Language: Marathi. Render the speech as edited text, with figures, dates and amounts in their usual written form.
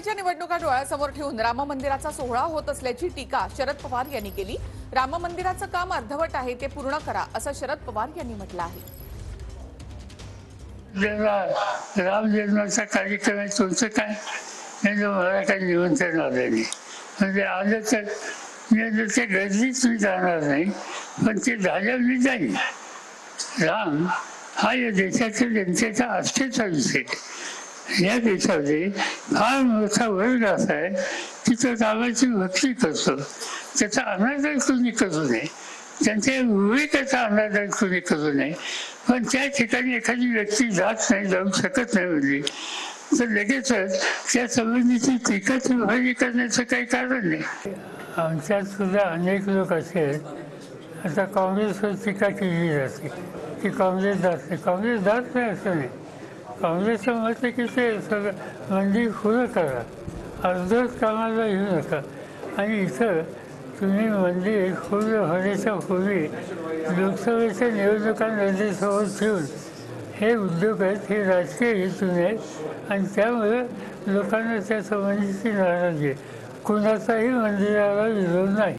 लोकसभेच्या निवडणुका डोळ्यासमोर ठेवून राम मंदिराचा सोहळा होत असल्याची टीका शरद पवार यांनी केली। राम मंदिराचं काम अर्धवट आहे, ते पूर्ण करा, असं शरद पवार यांनी म्हटलं आहे। राम जन्माचा कार्यक्रम आहे, तुमचं काय मला काही निमंत्रण आलं नाही, म्हणजे आलं तर मी त्या गर्दीत मी जाणार नाही, पण ते झाल्यावर मी जाईन। राम हा या देशाच्या जनतेचा आस्थेचा विषय। या देशामध्ये फार मोठा वर्ग असा आहे की तो रामाची भक्ती करतो, त्याचा अनादर कोणी करू नये, त्यांच्या विवेकाचा अनादर कोणी करू नये। पण त्या ठिकाणी एखादी व्यक्ती जात नाही, जाऊ शकत नाही म्हणजे तर लगेचच त्या संबंधीची टीका टिप्पणी करण्याचं काही कारण नाही। आमच्यात सुद्धा अनेक लोक असे आहेत, आता काँग्रेसवर टीका केली जाते की काँग्रेस जात नाही, काँग्रेस जात नाही असं नाही। काँग्रेसचं मत आहे की ते सगळं मंदिर खुलं करा, अर्धवट कामाला येऊ नका। आणि इथं तुम्ही मंदिर खुलं होण्याच्या पूर्वी लोकसभेच्या निवडणुका नजरेसमोर ठेवून हे उद्योग आहेत, हे राजकीय हेतून आहेत आणि त्यामुळे लोकांना त्या संबंधीची नाराजी आहे। कुणाचाही मंदिराला विरोध नाही।